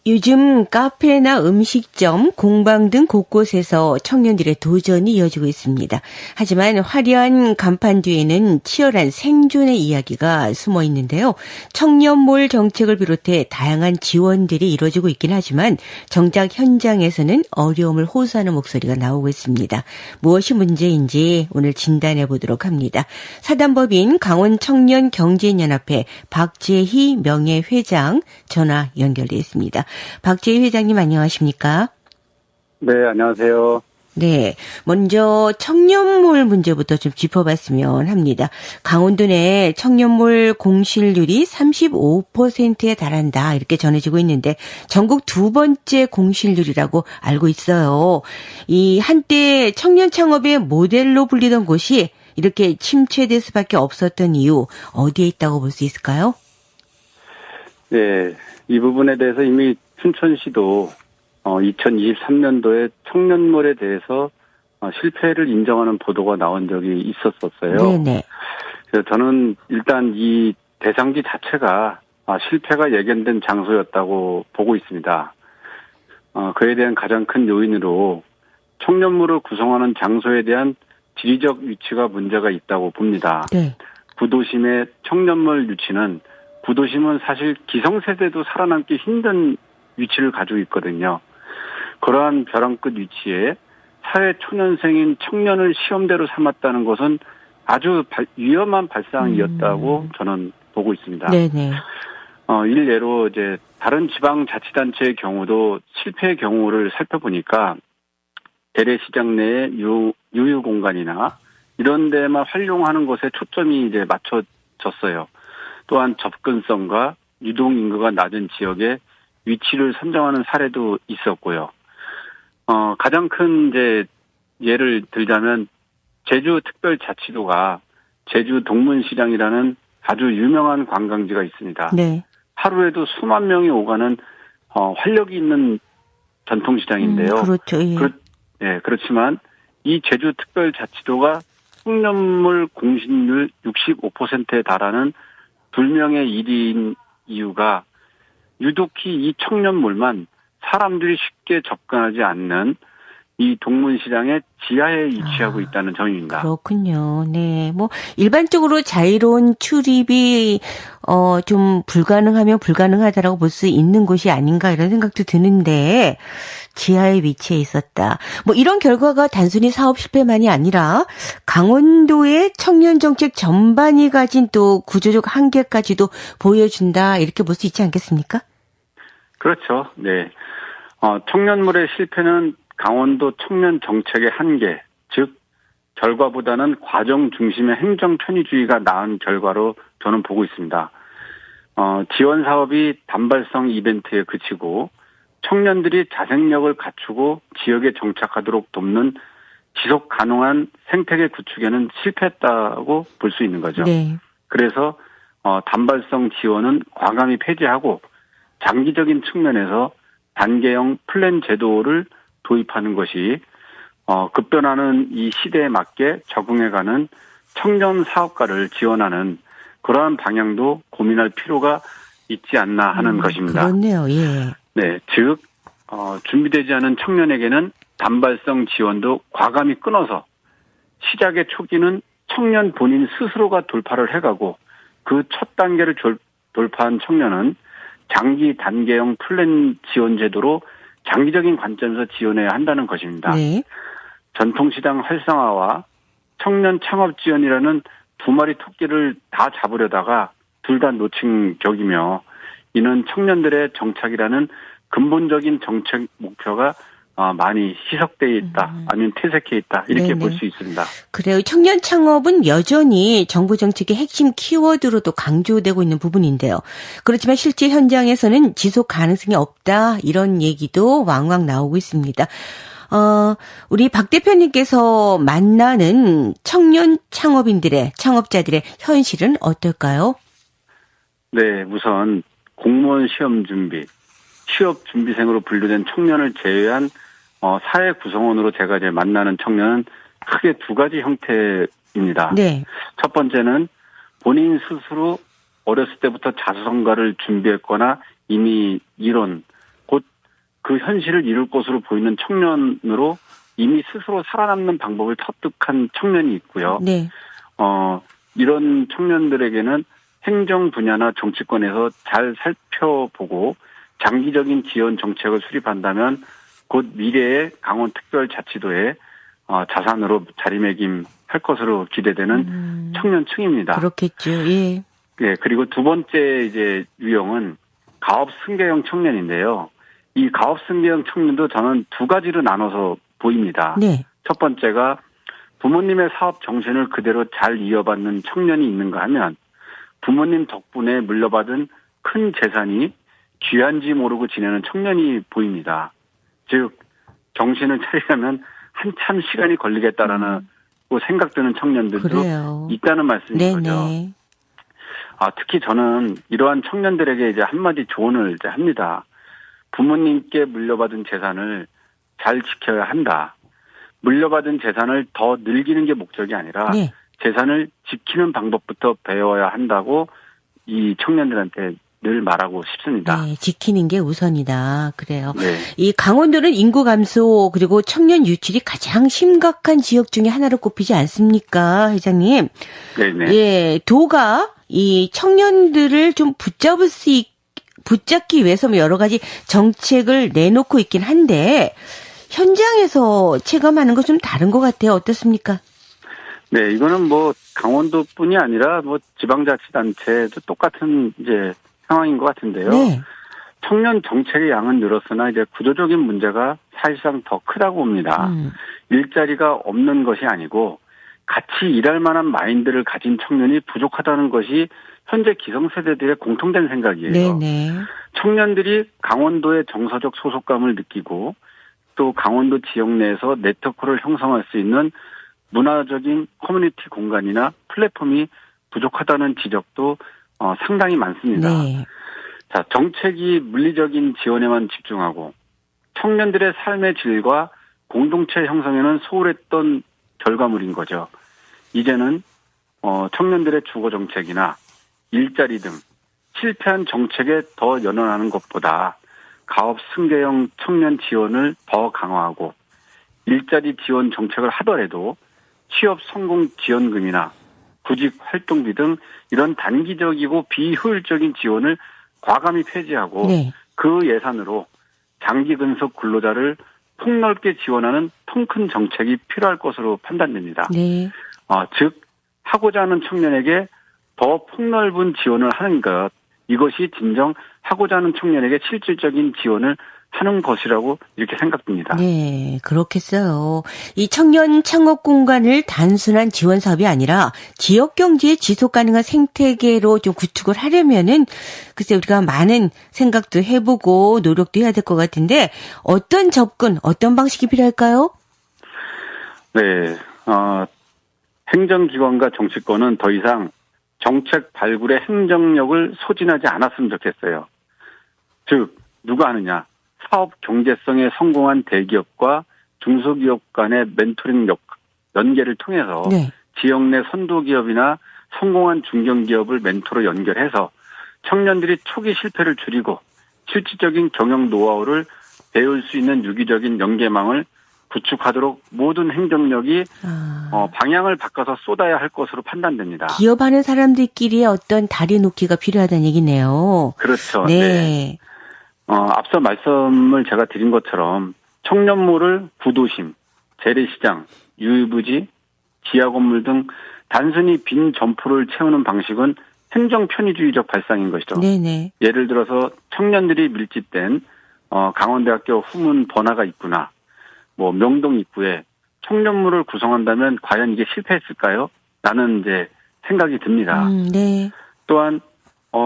요즘 카페나 음식점, 공방 등 곳곳에서 청년들의 도전이 이어지고 있습니다. 하지만 화려한 간판 뒤에는 치열한 생존의 이야기가 숨어 있는데요. 청년몰 정책을 비롯해 다양한 지원들이 이루어지고 있긴 하지만 정작 현장에서는 어려움을 호소하는 목소리가 나오고 있습니다. 무엇이 문제인지 오늘 진단해 보도록 합니다. 사단법인 강원청년경제연합회 박재희 명예회장 전화 연결돼 있습니다. 박재희 회장님 안녕하십니까? 네, 안녕하세요. 네, 먼저 청년몰 문제부터 좀 짚어봤으면 합니다. 강원도 내 청년몰 공실률이 35%에 달한다 이렇게 전해지고 있는데 전국 두 번째 공실률이라고 알고 있어요. 이 한때 청년 창업의 모델로 불리던 곳이 이렇게 침체될 수밖에 없었던 이유 어디에 있다고 볼 수 있을까요? 네, 이 부분에 대해서 이미 춘천시도 2023년도에 청년몰에 대해서 실패를 인정하는 보도가 나온 적이 있었어요. 네네. 그래서 저는 일단 이 대상지 자체가 실패가 예견된 장소였다고 보고 있습니다. 그에 대한 가장 큰 요인으로 청년몰을 구성하는 장소에 대한 지리적 위치가 문제가 있다고 봅니다. 네. 구도심의 청년몰 유치는 구도심은 사실 기성세대도 살아남기 힘든 위치를 가지고 있거든요. 그러한 벼랑 끝 위치에 사회 초년생인 청년을 시험대로 삼았다는 것은 아주 위험한 발상이었다고 저는 보고 있습니다. 네네. 일례로 이제 다른 지방자치단체의 경우도 실패의 경우를 살펴보니까 재래시장 내의 유휴 공간이나 이런 데만 활용하는 것에 초점이 이제 맞춰졌어요. 또한 접근성과 유동 인구가 낮은 지역에 위치를 선정하는 사례도 있었고요. 가장 큰 이제 예를 들자면 제주특별자치도가 제주 동문시장이라는 아주 유명한 관광지가 있습니다. 네. 하루에도 수만 명이 오가는 활력이 있는 전통시장인데요. 그렇죠. 예. 그렇지만 이 제주특별자치도가 청년몰 공신률 65%에 달하는 불명의 일인 이유가 유독히 이 청년몰만 사람들이 쉽게 접근하지 않는 이 동문시장의 지하에 위치하고 있다는 점입니다. 그렇군요. 네. 뭐, 일반적으로 자유로운 출입이, 좀 불가능하면 불가능하다라고 볼 수 있는 곳이 아닌가 이런 생각도 드는데, 지하에 위치해 있었다. 뭐, 이런 결과가 단순히 사업 실패만이 아니라, 강원도의 청년 정책 전반이 가진 또 구조적 한계까지도 보여준다. 이렇게 볼 수 있지 않겠습니까? 그렇죠. 네. 청년몰의 실패는 강원도 청년 정책의 한계, 즉 결과보다는 과정 중심의 행정 편의주의가 낳은 결과로 저는 보고 있습니다. 지원 사업이 단발성 이벤트에 그치고 청년들이 자생력을 갖추고 지역에 정착하도록 돕는 지속 가능한 생태계 구축에는 실패했다고 볼 수 있는 거죠. 네. 그래서 단발성 지원은 과감히 폐지하고 장기적인 측면에서 단계형 플랜 제도를 도입하는 것이 급변하는 이 시대에 맞게 적응해가는 청년 사업가를 지원하는 그러한 방향도 고민할 필요가 있지 않나 하는 것입니다. 그렇네요. 예. 네, 즉 준비되지 않은 청년에게는 단발성 지원도 과감히 끊어서 시작의 초기는 청년 본인 스스로가 돌파를 해가고 그 첫 단계를 돌파한 청년은 장기 단계형 플랜 지원 제도로 장기적인 관점에서 지원해야 한다는 것입니다. 네. 전통시장 활성화와 청년 창업 지원이라는 두 마리 토끼를 다 잡으려다가 둘 다 놓친 격이며 이는 청년들의 정착이라는 근본적인 정책 목표가 많이 희석되어 있다, 아니면 퇴색해 있다 이렇게 볼 수 있습니다. 그래요. 청년 창업은 여전히 정부 정책의 핵심 키워드로도 강조되고 있는 부분인데요. 그렇지만 실제 현장에서는 지속 가능성이 없다 이런 얘기도 왕왕 나오고 있습니다. 우리 박 대표님께서 만나는 청년 창업자들의 현실은 어떨까요? 네, 우선 공무원 시험 준비, 취업 준비생으로 분류된 청년을 제외한 사회 구성원으로 제가 이제 만나는 청년은 크게 두 가지 형태입니다. 네. 첫 번째는 본인 스스로 어렸을 때부터 자수성가를 준비했거나 이미 이론, 곧 그 현실을 이룰 것으로 보이는 청년으로 이미 스스로 살아남는 방법을 터득한 청년이 있고요. 네. 이런 청년들에게는 행정 분야나 정치권에서 잘 살펴보고 장기적인 지원 정책을 수립한다면 곧 미래의 강원특별자치도의 자산으로 자리매김할 것으로 기대되는 청년층입니다. 그렇겠죠. 예. 예, 그리고 두 번째 이제 유형은 가업 승계형 청년인데요. 이 가업 승계형 청년도 저는 두 가지로 나눠서 보입니다. 네. 첫 번째가 부모님의 사업 정신을 그대로 잘 이어받는 청년이 있는가 하면 부모님 덕분에 물려받은 큰 재산이 귀한지 모르고 지내는 청년이 보입니다. 즉 정신을 차리려면 한참 시간이 걸리겠다라는 생각드는 청년들도 그래요. 있다는 말씀인 네네. 거죠. 특히 저는 이러한 청년들에게 이제 한마디 조언을 이제 합니다. 부모님께 물려받은 재산을 잘 지켜야 한다. 물려받은 재산을 더 늘리는 게 목적이 아니라 네. 재산을 지키는 방법부터 배워야 한다고 이 청년들한테 늘 말하고 싶습니다. 네, 지키는 게 우선이다. 그래요. 네. 이 강원도는 인구 감소 그리고 청년 유출이 가장 심각한 지역 중에 하나로 꼽히지 않습니까, 회장님? 네네. 예, 도가 이 청년들을 좀 붙잡기 위해서 여러 가지 정책을 내놓고 있긴 한데 현장에서 체감하는 건 좀 다른 것 같아요. 어떻습니까? 네, 이거는 강원도뿐이 아니라 지방자치단체도 똑같은 이제 상황인 것 같은데요. 네. 청년 정책의 양은 늘었으나 이제 구조적인 문제가 사실상 더 크다고 봅니다. 일자리가 없는 것이 아니고 같이 일할 만한 마인드를 가진 청년이 부족하다는 것이 현재 기성세대들의 공통된 생각이에요. 네네. 청년들이 강원도의 정서적 소속감을 느끼고 또 강원도 지역 내에서 네트워크를 형성할 수 있는 문화적인 커뮤니티 공간이나 플랫폼이 부족하다는 지적도 상당히 많습니다. 네. 자, 정책이 물리적인 지원에만 집중하고 청년들의 삶의 질과 공동체 형성에는 소홀했던 결과물인 거죠. 이제는 청년들의 주거 정책이나 일자리 등 실패한 정책에 더 연연하는 것보다 가업 승계형 청년 지원을 더 강화하고 일자리 지원 정책을 하더라도 취업 성공 지원금이나 구직 활동비 등 이런 단기적이고 비효율적인 지원을 과감히 폐지하고 네. 그 예산으로 장기 근속 근로자를 폭넓게 지원하는 통 큰 정책이 필요할 것으로 판단됩니다. 네. 즉 하고자 하는 청년에게 더 폭넓은 지원을 하는 것, 이것이 진정 하고자 하는 청년에게 실질적인 지원을 하는 것이라고 이렇게 생각됩니다. 네, 그렇겠어요. 이 청년 창업 공간을 단순한 지원 사업이 아니라 지역 경제의 지속 가능한 생태계로 좀 구축을 하려면은 글쎄 우리가 많은 생각도 해보고 노력도 해야 될 것 같은데 어떤 접근, 어떤 방식이 필요할까요? 네, 행정기관과 정치권은 더 이상 정책 발굴의 행정력을 소진하지 않았으면 좋겠어요. 즉 누가 하느냐? 사업 경제성에 성공한 대기업과 중소기업 간의 멘토링 연계를 통해서 네. 지역 내 선도기업이나 성공한 중견기업을 멘토로 연결해서 청년들이 초기 실패를 줄이고 실질적인 경영 노하우를 배울 수 있는 유기적인 연계망을 구축하도록 모든 행정력이 방향을 바꿔서 쏟아야 할 것으로 판단됩니다. 기업하는 사람들끼리의 어떤 다리 놓기가 필요하다는 얘기네요. 그렇죠. 네. 네. 앞서 말씀을 제가 드린 것처럼 청년몰을 구도심, 재래시장, 유휴부지, 지하건물 등 단순히 빈 점포를 채우는 방식은 행정 편의주의적 발상인 것이죠. 네네. 예를 들어서 청년들이 밀집된 강원대학교 후문 번화가 입구나 명동 입구에 청년몰을 구성한다면 과연 이게 실패했을까요? 라는 이제 생각이 듭니다. 네. 또한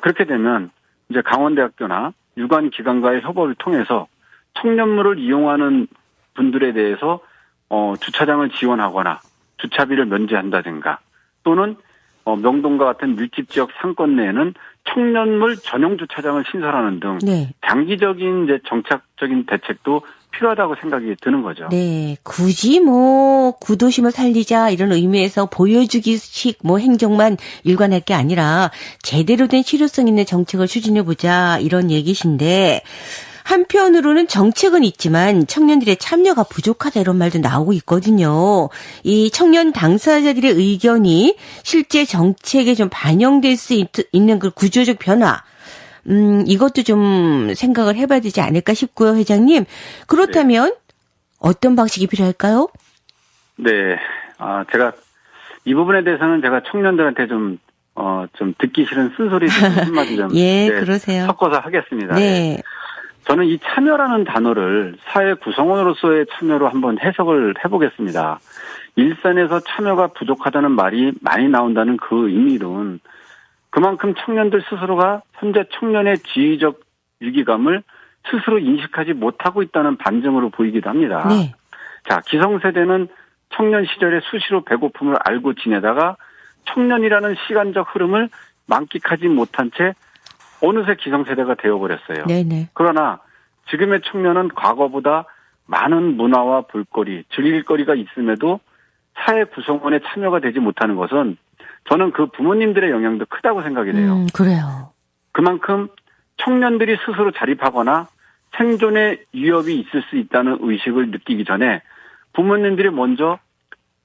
그렇게 되면 이제 강원대학교나 유관 기관과의 협업을 통해서 청년몰을 이용하는 분들에 대해서 주차장을 지원하거나 주차비를 면제한다든가 또는 명동과 같은 밀집 지역 상권 내에는 청년몰 전용 주차장을 신설하는 등 네. 장기적인 이제 정착적인 대책도 필요하다고 생각이 드는 거죠. 네. 굳이 구도심을 살리자 이런 의미에서 보여주기식 행정만 일관할 게 아니라 제대로 된 실효성 있는 정책을 추진해 보자 이런 얘기신데 한편으로는 정책은 있지만 청년들의 참여가 부족하다 이런 말도 나오고 있거든요. 이 청년 당사자들의 의견이 실제 정책에 좀 반영될 수 있는 그 구조적 변화, 이것도 좀 생각을 해봐야 되지 않을까 싶고요, 회장님. 그렇다면 어떤 방식이 필요할까요? 네, 제가 이 부분에 대해서는 제가 청년들한테 좀 듣기 싫은 쓴소리 한마디 좀 예, 그러세요. 섞어서 하겠습니다. 네. 저는 이 참여라는 단어를 사회 구성원으로서의 참여로 한번 해석을 해보겠습니다. 일선에서 참여가 부족하다는 말이 많이 나온다는 그 의미로는 그만큼 청년들 스스로가 현재 청년의 지위적 위기감을 스스로 인식하지 못하고 있다는 반증으로 보이기도 합니다. 네. 자, 기성세대는 청년 시절에 수시로 배고픔을 알고 지내다가 청년이라는 시간적 흐름을 만끽하지 못한 채 어느새 기성세대가 되어버렸어요. 네네. 그러나 지금의 청년은 과거보다 많은 문화와 볼거리, 즐길 거리가 있음에도 사회 구성원에 참여가 되지 못하는 것은 저는 그 부모님들의 영향도 크다고 생각이 돼요. 그래요. 그만큼 청년들이 스스로 자립하거나 생존의 위협이 있을 수 있다는 의식을 느끼기 전에 부모님들이 먼저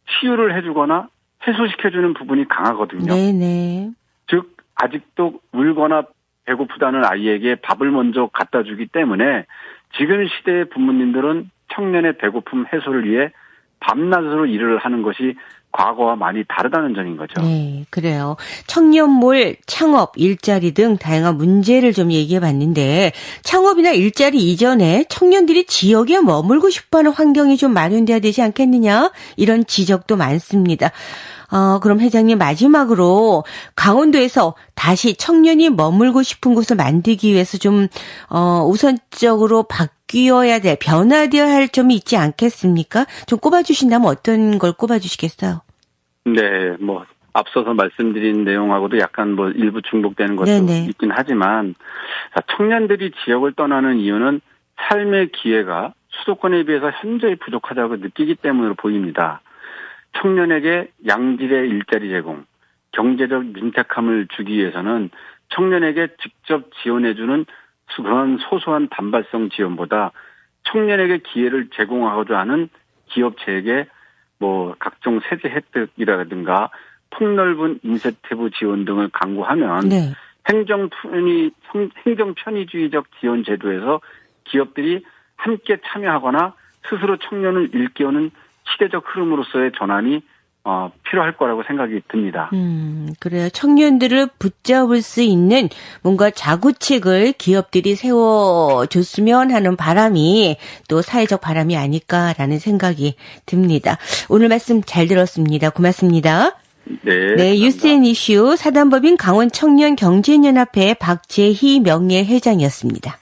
치유를 해주거나 해소시켜주는 부분이 강하거든요. 네네. 즉 아직도 울거나 배고프다는 아이에게 밥을 먼저 갖다 주기 때문에 지금 시대의 부모님들은 청년의 배고픔 해소를 위해 밤낮으로 일을 하는 것이 과거와 많이 다르다는 점인 거죠. 네, 그래요. 청년몰, 창업, 일자리 등 다양한 문제를 좀 얘기해 봤는데 창업이나 일자리 이전에 청년들이 지역에 머물고 싶어하는 환경이 좀 마련돼야 되지 않겠느냐 이런 지적도 많습니다. 그럼 회장님 마지막으로 강원도에서 다시 청년이 머물고 싶은 곳을 만들기 위해서 좀 우선적으로 바뀌어야 될, 변화되어야 할 점이 있지 않겠습니까? 좀 꼽아주신다면 어떤 걸 꼽아주시겠어요? 네, 앞서서 말씀드린 내용하고도 약간 일부 중복되는 것도 네네. 있긴 하지만 청년들이 지역을 떠나는 이유는 삶의 기회가 수도권에 비해서 현저히 부족하다고 느끼기 때문으로 보입니다. 청년에게 양질의 일자리 제공, 경제적 민착함을 주기 위해서는 청년에게 직접 지원해주는 그런 소소한 단발성 지원보다 청년에게 기회를 제공하고자 하는 기업체에게 각종 세제 혜택이라든가 폭넓은 인센티브 지원 등을 강구하면 네. 행정 편의주의적 지원 제도에서 기업들이 함께 참여하거나 스스로 청년을 일깨우는 시대적 흐름으로서의 전환이 필요할 거라고 생각이 듭니다. 그래요. 청년들을 붙잡을 수 있는 뭔가 자구책을 기업들이 세워줬으면 하는 바람이 또 사회적 바람이 아닐까라는 생각이 듭니다. 오늘 말씀 잘 들었습니다. 고맙습니다. 네, 유스앤 이슈 사단법인 강원청년경제연합회 박재희 명예회장이었습니다.